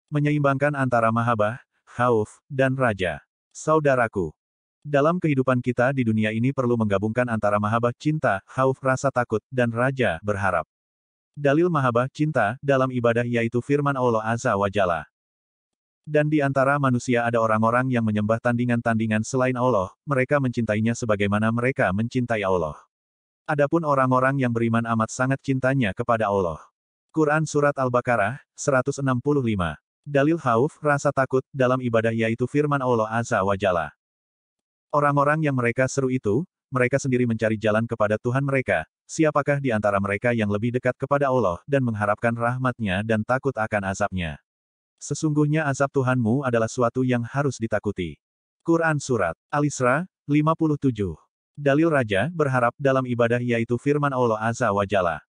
Menyeimbangkan antara mahabbah, khauf, dan raja. Saudaraku, dalam kehidupan kita di dunia ini perlu menggabungkan antara mahabbah cinta, khauf rasa takut, dan raja berharap. Dalil mahabbah cinta dalam ibadah yaitu firman Allah Azza wa Jalla. Dan di antara manusia ada orang-orang yang menyembah tandingan-tandingan selain Allah, mereka mencintainya sebagaimana mereka mencintai Allah. Adapun orang-orang yang beriman amat sangat cintanya kepada Allah. Quran Surat Al-Baqarah, 165. Dalil khauf, rasa takut, dalam ibadah yaitu firman Allah Azza wa Jalla. Orang-orang yang mereka seru itu, mereka sendiri mencari jalan kepada Tuhan mereka, siapakah di antara mereka yang lebih dekat kepada Allah dan mengharapkan rahmat-Nya dan takut akan azab-Nya? Sesungguhnya azab Tuhanmu adalah suatu yang harus ditakuti. Quran Surat Al-Isra, 57. Dalil raja berharap dalam ibadah yaitu firman Allah Azza wa Jalla.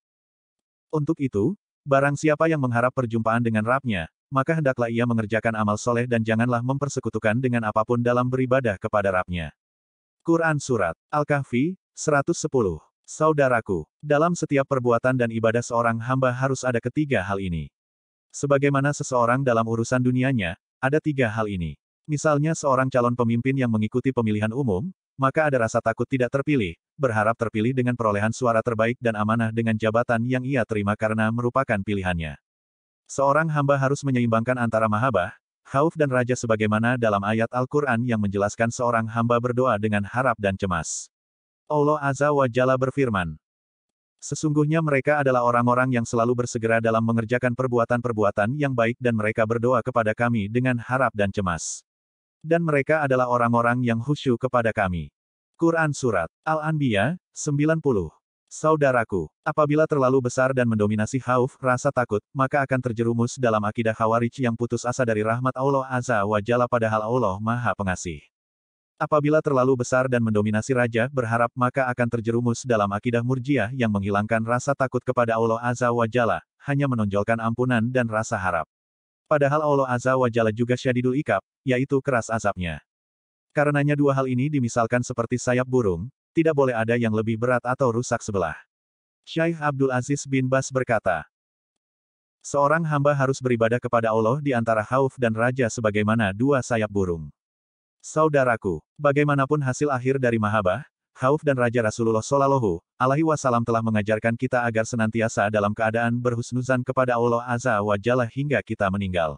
Untuk itu, barang siapa yang mengharap perjumpaan dengan Rabb-Nya, maka hendaklah ia mengerjakan amal soleh dan janganlah mempersekutukan dengan apapun dalam beribadah kepada Rabb-Nya. Quran Surat Al-Kahfi, 110. Saudaraku, dalam setiap perbuatan dan ibadah seorang hamba harus ada ketiga hal ini. Sebagaimana seseorang dalam urusan dunianya, ada tiga hal ini. Misalnya seorang calon pemimpin yang mengikuti pemilihan umum, maka ada rasa takut tidak terpilih, berharap terpilih dengan perolehan suara terbaik dan amanah dengan jabatan yang ia terima karena merupakan pilihannya. Seorang hamba harus menyeimbangkan antara mahabbah, khauf dan raja sebagaimana dalam ayat Al-Quran yang menjelaskan seorang hamba berdoa dengan harap dan cemas. Allah Azza wa Jalla berfirman, sesungguhnya mereka adalah orang-orang yang selalu bersegera dalam mengerjakan perbuatan-perbuatan yang baik dan mereka berdoa kepada kami dengan harap dan cemas. Dan mereka adalah orang-orang yang khusyuk kepada kami. Quran Surat Al-Anbiya, 90. Saudaraku, apabila terlalu besar dan mendominasi khauf, rasa takut, maka akan terjerumus dalam akidah khawarij yang putus asa dari rahmat Allah Azza wa Jalla padahal Allah Maha Pengasih. Apabila terlalu besar dan mendominasi raja berharap maka akan terjerumus dalam akidah murjiah yang menghilangkan rasa takut kepada Allah Azza wa Jalla, hanya menonjolkan ampunan dan rasa harap. Padahal Allah Azza wa Jalla juga syadidul iqab, yaitu keras azabnya. Karenanya dua hal ini dimisalkan seperti sayap burung, tidak boleh ada yang lebih berat atau rusak sebelah. Syekh Abdul Aziz bin Bas berkata, seorang hamba harus beribadah kepada Allah di antara khauf dan raja sebagaimana dua sayap burung. Saudaraku, bagaimanapun hasil akhir dari mahabbah, khauf dan raja Rasulullah Shallallahu Alaihi Wasallam telah mengajarkan kita agar senantiasa dalam keadaan berhusnuzan kepada Allah Azza wa Jalla hingga kita meninggal.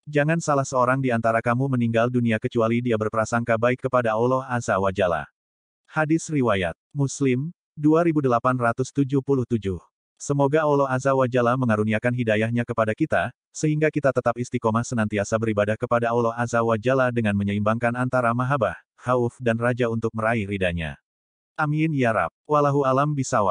Jangan salah seorang di antara kamu meninggal dunia kecuali dia berprasangka baik kepada Allah Azza wa Jalla. Hadis riwayat Muslim, 2877. Semoga Allah Azza wa Jalla mengaruniakan hidayahnya kepada kita, sehingga kita tetap istiqomah senantiasa beribadah kepada Allah Azza wa Jalla dengan menyeimbangkan antara mahabbah, khauf dan raja untuk meraih ridha-Nya. Amin ya Rabb. Wallahu alam bisawab.